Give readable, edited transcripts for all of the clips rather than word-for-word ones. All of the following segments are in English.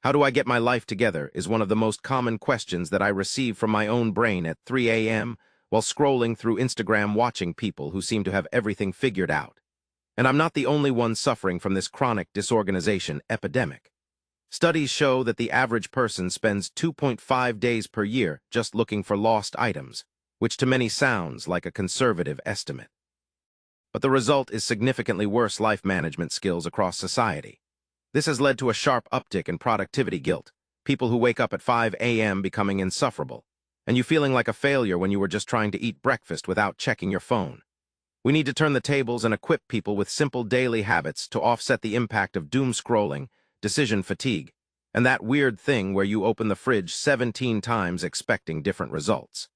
How do I get my life together is one of the most common questions that I receive from my own brain at 3 a.m. while scrolling through Instagram watching people who seem to have everything figured out. And I'm not the only one suffering from this chronic disorganization epidemic. Studies show that the average person spends 2.5 days per year just looking for lost items, which to many sounds like a conservative estimate. But the result is significantly worse life management skills across society. This has led to a sharp uptick in productivity guilt, people who wake up at 5 a.m. becoming insufferable, and you feeling like a failure when you were just trying to eat breakfast without checking your phone. We need to turn the tables and equip people with simple daily habits to offset the impact of doom scrolling, decision fatigue, and that weird thing where you open the fridge 17 times expecting different results.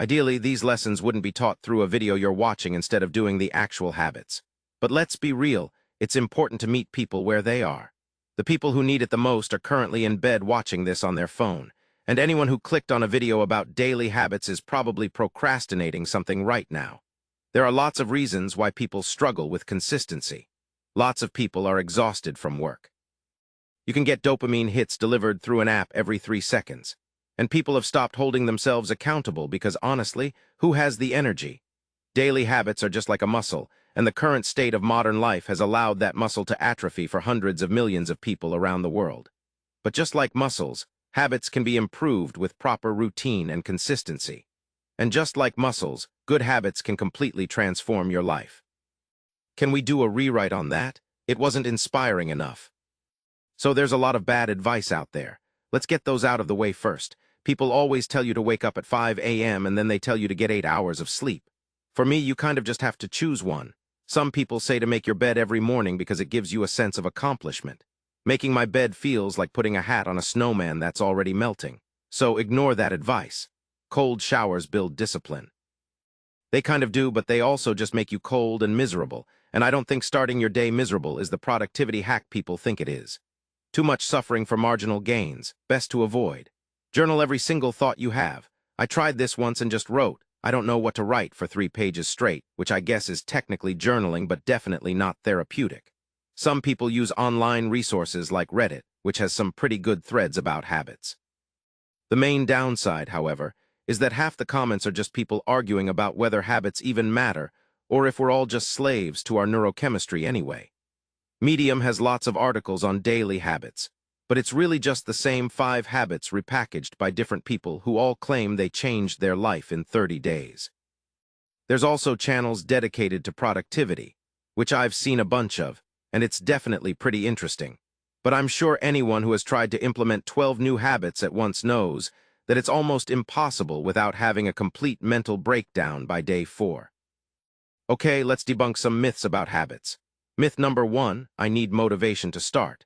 Ideally, these lessons wouldn't be taught through a video you're watching instead of doing the actual habits. But let's be real, it's important to meet people where they are. The people who need it the most are currently in bed watching this on their phone, and anyone who clicked on a video about daily habits is probably procrastinating something right now. There are lots of reasons why people struggle with consistency. Lots of people are exhausted from work. You can get dopamine hits delivered through an app every 3 seconds. And people have stopped holding themselves accountable because, honestly, who has the energy? Daily habits are just like a muscle, and the current state of modern life has allowed that muscle to atrophy for hundreds of millions of people around the world. But just like muscles, habits can be improved with proper routine and consistency. And just like muscles, good habits can completely transform your life. Can we do a rewrite on that? It wasn't inspiring enough. So there's a lot of bad advice out there. Let's get those out of the way first. People always tell you to wake up at 5 a.m. and then they tell you to get 8 hours of sleep. For me, you kind of just have to choose one. Some people say to make your bed every morning because it gives you a sense of accomplishment. Making my bed feels like putting a hat on a snowman that's already melting. So ignore that advice. Cold showers build discipline. They kind of do, but they also just make you cold and miserable, and I don't think starting your day miserable is the productivity hack people think it is. Too much suffering for marginal gains, best to avoid. Journal every single thought you have. I tried this once and just wrote, I don't know what to write for 3 pages straight, which I guess is technically journaling but definitely not therapeutic. Some people use online resources like Reddit, which has some pretty good threads about habits. The main downside, however, is that half the comments are just people arguing about whether habits even matter or if we're all just slaves to our neurochemistry anyway. Medium has lots of articles on daily habits, but it's really just the same 5 habits repackaged by different people who all claim they changed their life in 30 days. There's also channels dedicated to productivity, which I've seen a bunch of, and it's definitely pretty interesting. But I'm sure anyone who has tried to implement 12 new habits at once knows that it's almost impossible without having a complete mental breakdown by day 4. Okay, let's debunk some myths about habits. Myth number 1, I need motivation to start.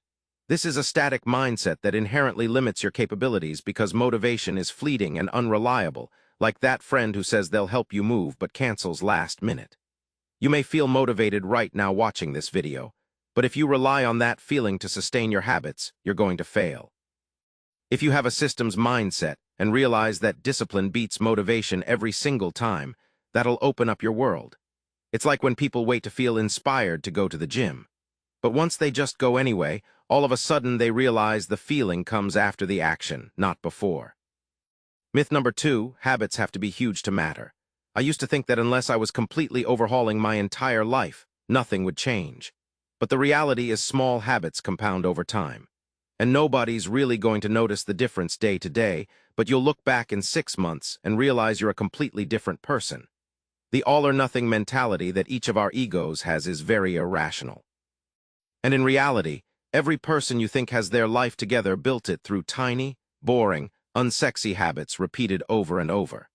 This is a static mindset that inherently limits your capabilities because motivation is fleeting and unreliable, like that friend who says they'll help you move but cancels last minute. You may feel motivated right now watching this video, but if you rely on that feeling to sustain your habits, you're going to fail. If you have a systems mindset and realize that discipline beats motivation every single time, that'll open up your world. It's like when people wait to feel inspired to go to the gym. But once they just go anyway, all of a sudden they realize the feeling comes after the action, not before. Myth number 2, habits have to be huge to matter. I used to think that unless I was completely overhauling my entire life, nothing would change. But the reality is small habits compound over time. And nobody's really going to notice the difference day to day, but you'll look back in 6 months and realize you're a completely different person. The all-or-nothing mentality that each of our egos has is very irrational. And in reality, every person you think has their life together built it through tiny, boring, unsexy habits repeated over and over.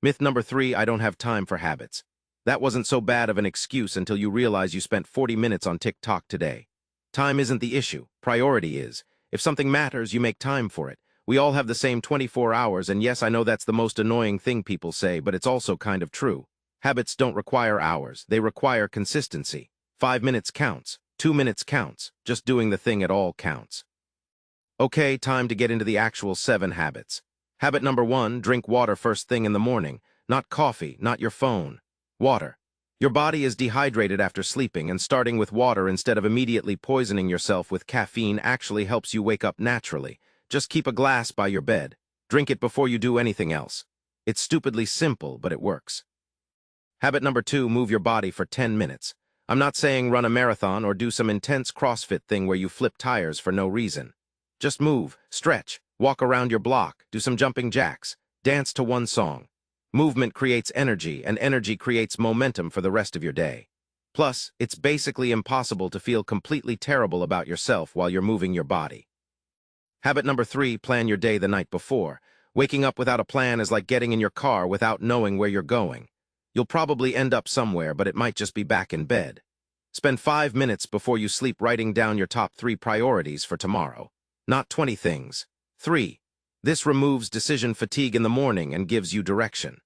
Myth number 3, I don't have time for habits. That wasn't so bad of an excuse until you realize you spent 40 minutes on TikTok today. Time isn't the issue, priority is. If something matters, you make time for it. We all have the same 24 hours, and yes, I know that's the most annoying thing people say, but it's also kind of true. Habits don't require hours, they require consistency. 5 minutes counts. 2 minutes counts. Just doing the thing at all counts. Okay, time to get into the actual 7 habits. Habit number 1, drink water first thing in the morning. Not coffee, not your phone. Water. Your body is dehydrated after sleeping, and starting with water instead of immediately poisoning yourself with caffeine actually helps you wake up naturally. Just keep a glass by your bed. Drink it before you do anything else. It's stupidly simple, but it works. Habit number 2, move your body for 10 minutes. I'm not saying run a marathon or do some intense CrossFit thing where you flip tires for no reason. Just move, stretch, walk around your block, do some jumping jacks, dance to one song. Movement creates energy, and energy creates momentum for the rest of your day. Plus, it's basically impossible to feel completely terrible about yourself while you're moving your body. Habit number 3, plan your day the night before. Waking up without a plan is like getting in your car without knowing where you're going. You'll probably end up somewhere, but it might just be back in bed. Spend 5 minutes before you sleep writing down your top 3 priorities for tomorrow. Not 20 things. 3. This removes decision fatigue in the morning and gives you direction.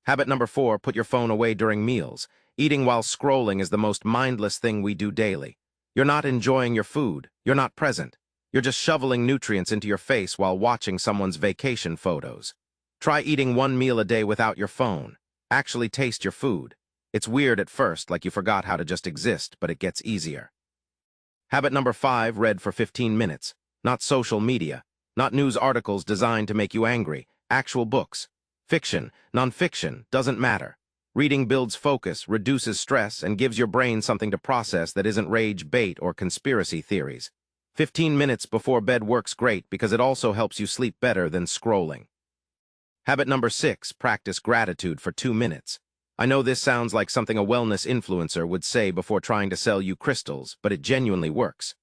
Habit number 4, put your phone away during meals. Eating while scrolling is the most mindless thing we do daily. You're not enjoying your food. You're not present. You're just shoveling nutrients into your face while watching someone's vacation photos. Try eating 1 meal a day without your phone. Actually taste your food. It's weird at first, like you forgot how to just exist, but it gets easier. Habit number 5, read for 15 minutes. Not social media. Not news articles designed to make you angry. Actual books. Fiction, non-fiction, doesn't matter. Reading builds focus, reduces stress, and gives your brain something to process that isn't rage bait or conspiracy theories. 15 minutes before bed works great because it also helps you sleep better than scrolling. Habit number 6, practice gratitude for 2 minutes. I know this sounds like something a wellness influencer would say before trying to sell you crystals, but it genuinely works.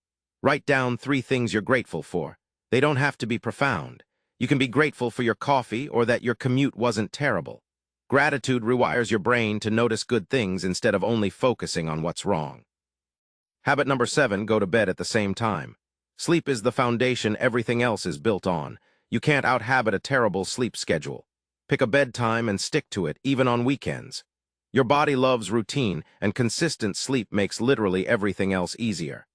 Write down 3 things you're grateful for. They don't have to be profound. You can be grateful for your coffee or that your commute wasn't terrible. Gratitude rewires your brain to notice good things instead of only focusing on what's wrong. Habit number 7, go to bed at the same time. Sleep is the foundation everything else is built on. You can't out-habit a terrible sleep schedule. Pick a bedtime and stick to it, even on weekends. Your body loves routine, and consistent sleep makes literally everything else easier.